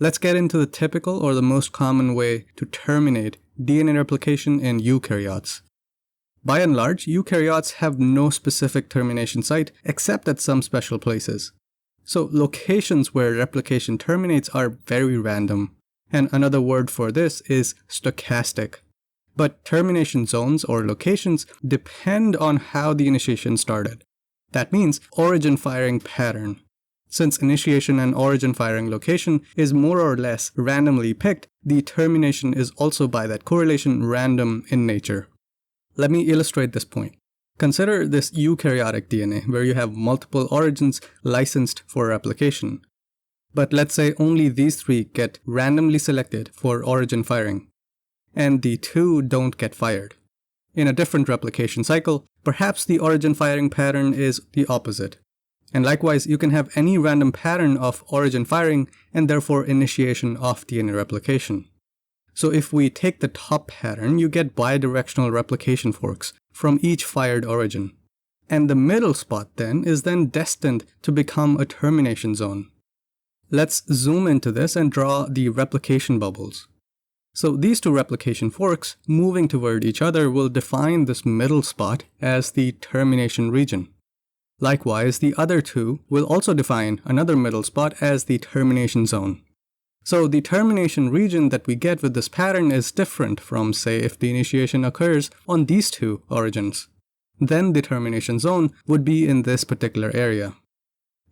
Let's get into the typical or the most common way to terminate DNA replication in eukaryotes. By and large, eukaryotes have no specific termination site except at some special places. So locations where replication terminates are very random, and another word for this is stochastic. But termination zones or locations depend on how the initiation started. That means origin firing pattern. Since initiation and origin firing location is more or less randomly picked, the termination is also by that correlation random in nature. Let me illustrate this point. Consider this eukaryotic DNA where you have multiple origins licensed for replication. But let's say only these 3 get randomly selected for origin firing, and the 2 don't get fired. In a different replication cycle, perhaps the origin firing pattern is the opposite. And likewise, you can have any random pattern of origin firing and therefore initiation of DNA replication. So if we take the top pattern, you get bidirectional replication forks from each fired origin. And the middle spot then is destined to become a termination zone. Let's zoom into this and draw the replication bubbles. So these 2 replication forks moving toward each other will define this middle spot as the termination region. Likewise, the other 2 will also define another middle spot as the termination zone. So the termination region that we get with this pattern is different from, say, if the initiation occurs on these 2 origins. Then the termination zone would be in this particular area.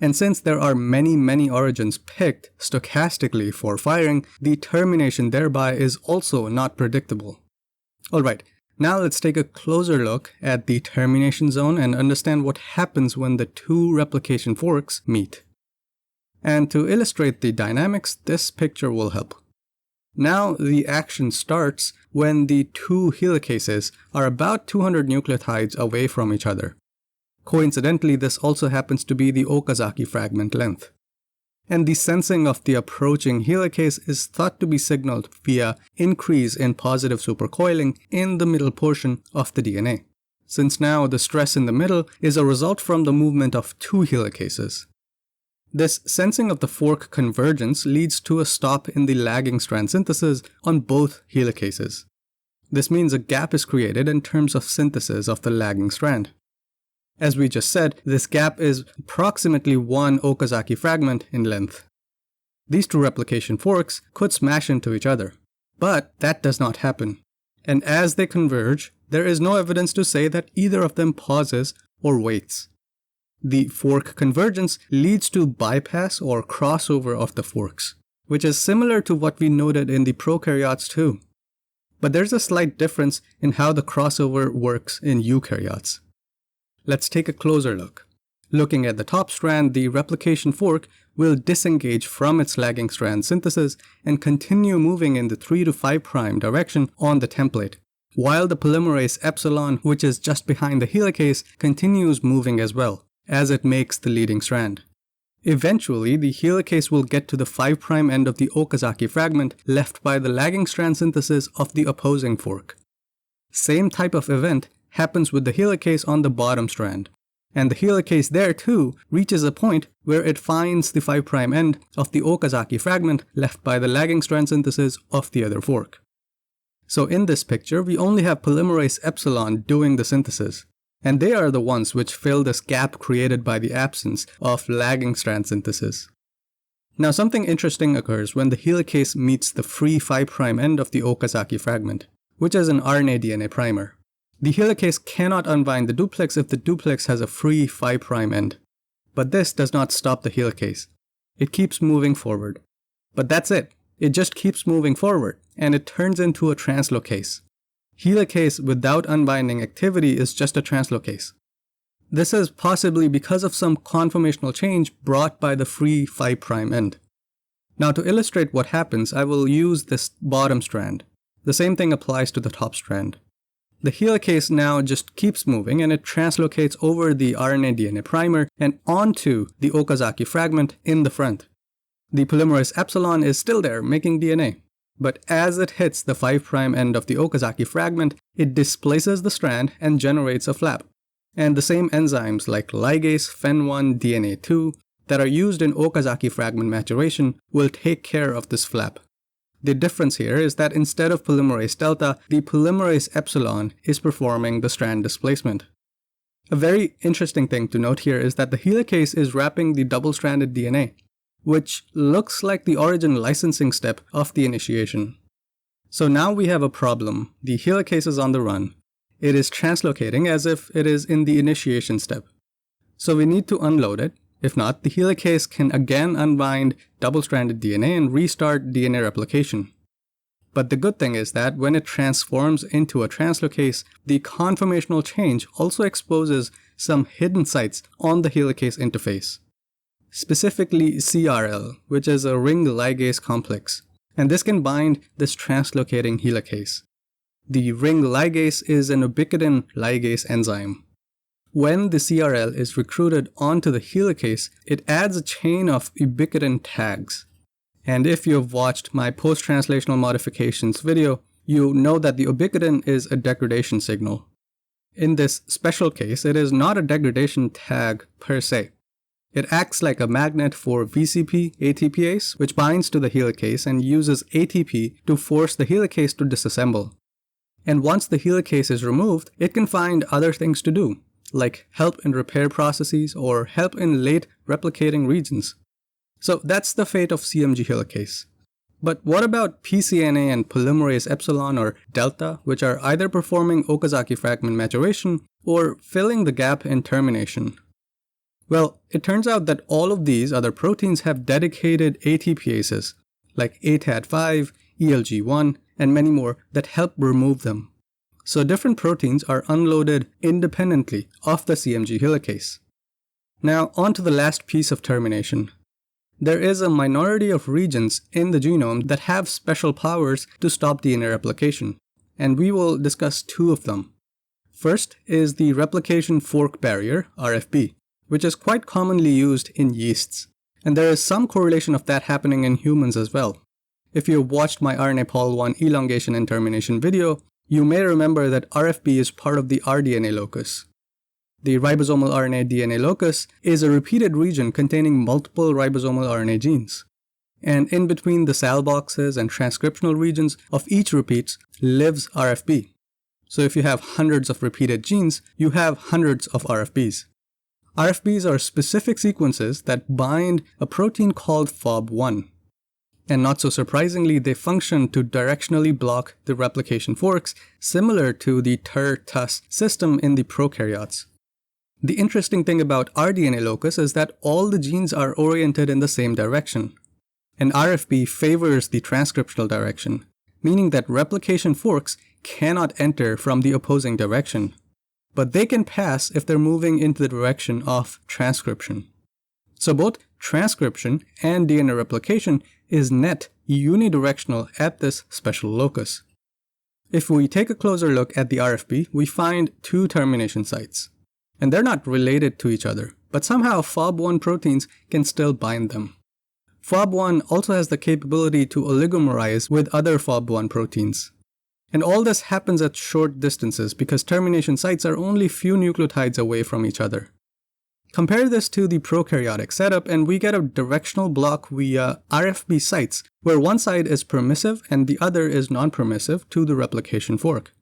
And since there are many origins picked stochastically for firing, the termination thereby is also not predictable. Alright, now let's take a closer look at the termination zone and understand what happens when the 2 replication forks meet. And to illustrate the dynamics, this picture will help. Now the action starts when the 2 helicases are about 200 nucleotides away from each other. Coincidentally, this also happens to be the Okazaki fragment length. And the sensing of the approaching helicase is thought to be signaled via increase in positive supercoiling in the middle portion of the DNA, since now the stress in the middle is a result from the movement of 2 helicases. This sensing of the fork convergence leads to a stop in the lagging strand synthesis on both helicases. This means a gap is created in terms of synthesis of the lagging strand. As we just said, this gap is approximately 1 Okazaki fragment in length. These 2 replication forks could smash into each other, but that does not happen. And as they converge, there is no evidence to say that either of them pauses or waits. The fork convergence leads to bypass or crossover of the forks, which is similar to what we noted in the prokaryotes too. But there's a slight difference in how the crossover works in eukaryotes. Let's take a closer look. Looking at the top strand, the replication fork will disengage from its lagging strand synthesis and continue moving in the 3 to 5' direction on the template, while the polymerase epsilon, which is just behind the helicase, continues moving as well, as it makes the leading strand. Eventually, the helicase will get to the 5' end of the Okazaki fragment left by the lagging strand synthesis of the opposing fork. Same type of event happens with the helicase on the bottom strand, and the helicase there too reaches a point where it finds the 5' end of the Okazaki fragment left by the lagging strand synthesis of the other fork. So in this picture, we only have polymerase epsilon doing the synthesis, and they are the ones which fill this gap created by the absence of lagging strand synthesis. Now something interesting occurs when the helicase meets the free 5' end of the Okazaki fragment, which is an RNA DNA primer. The helicase cannot unbind the duplex if the duplex has a free 5' end. But this does not stop the helicase. It keeps moving forward. But that's it. It just keeps moving forward, and it turns into a translocase. Helicase without unbinding activity is just a translocase. This is possibly because of some conformational change brought by the free 5' end. Now to illustrate what happens, I will use this bottom strand. The same thing applies to the top strand. The helicase now just keeps moving and it translocates over the RNA DNA primer and onto the Okazaki fragment in the front. The polymerase epsilon is still there making DNA, but as it hits the 5' end of the Okazaki fragment, it displaces the strand and generates a flap. And the same enzymes like ligase, FEN1, DNA2 that are used in Okazaki fragment maturation will take care of this flap. The difference here is that instead of polymerase delta, the polymerase epsilon is performing the strand displacement. A very interesting thing to note here is that the helicase is wrapping the double-stranded DNA, which looks like the origin licensing step of the initiation. So now we have a problem. The helicase is on the run. It is translocating as if it is in the initiation step. So we need to unload it. If not, the helicase can again unbind double-stranded DNA and restart DNA replication. But the good thing is that when it transforms into a translocase, the conformational change also exposes some hidden sites on the helicase interface. Specifically CRL, which is a ring ligase complex, and this can bind this translocating helicase. The ring ligase is an ubiquitin ligase enzyme. When the CRL is recruited onto the helicase, it adds a chain of ubiquitin tags. And if you've watched my post-translational modifications video, you know that the ubiquitin is a degradation signal. In this special case, it is not a degradation tag per se. It acts like a magnet for VCP ATPase, which binds to the helicase and uses ATP to force the helicase to disassemble. And once the helicase is removed, it can find other things to do, like help in repair processes or help in late replicating regions. So that's the fate of CMG helicase. But what about pCNA and polymerase epsilon or delta, which are either performing Okazaki fragment maturation or filling the gap in termination? Well, it turns out that all of these other proteins have dedicated ATPases, like ATAD5, ELG1, and many more that help remove them. So different proteins are unloaded independently of the CMG helicase. Now on to the last piece of termination. There is a minority of regions in the genome that have special powers to stop DNA replication, and we will discuss two of them. First is the replication fork barrier, RFB, which is quite commonly used in yeasts, and there is some correlation of that happening in humans as well. If you watched my RNA Pol 1 elongation and termination video, you may remember that RFB is part of the rDNA locus. The ribosomal RNA DNA locus is a repeated region containing multiple ribosomal RNA genes. And in between the cell boxes and transcriptional regions of each repeats lives RFB. So if you have hundreds of repeated genes, you have hundreds of RFBs. RFBs are specific sequences that bind a protein called FOB1. And not so surprisingly, they function to directionally block the replication forks, similar to the TER-TUS system in the prokaryotes. The interesting thing about rDNA locus is that all the genes are oriented in the same direction. And RFB favors the transcriptional direction, meaning that replication forks cannot enter from the opposing direction. But they can pass if they're moving into the direction of transcription. So both transcription and DNA replication is net unidirectional at this special locus. If we take a closer look at the RFB, we find two termination sites. And they're not related to each other, but somehow FOB1 proteins can still bind them. FOB1 also has the capability to oligomerize with other FOB1 proteins. And all this happens at short distances because termination sites are only few nucleotides away from each other. Compare this to the prokaryotic setup and we get a directional block via RFB sites where one side is permissive and the other is non-permissive to the replication fork.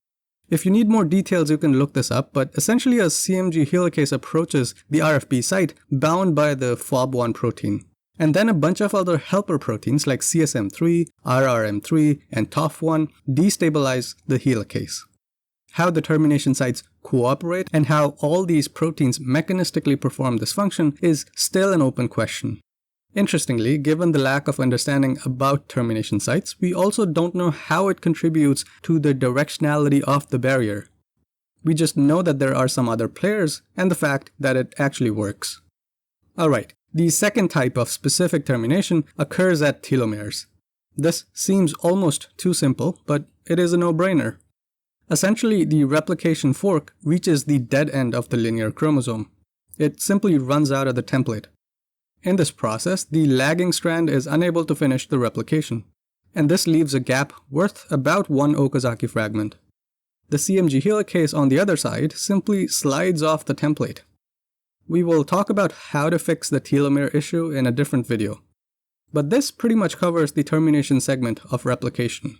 If you need more details, you can look this up, but essentially a CMG helicase approaches the RFB site bound by the FOB1 protein. And then a bunch of other helper proteins like CSM3, RRM3, and TOF1 destabilize the helicase. How the termination sites cooperate and how all these proteins mechanistically perform this function is still an open question. Interestingly, given the lack of understanding about termination sites, we also don't know how it contributes to the directionality of the barrier. We just know that there are some other players and the fact that it actually works. Alright, the second type of specific termination occurs at telomeres. This seems almost too simple, but it is a no-brainer. Essentially, the replication fork reaches the dead end of the linear chromosome. It simply runs out of the template. In this process, the lagging strand is unable to finish the replication, and this leaves a gap worth about one Okazaki fragment. The CMG helicase on the other side simply slides off the template. We will talk about how to fix the telomere issue in a different video. But this pretty much covers the termination segment of replication.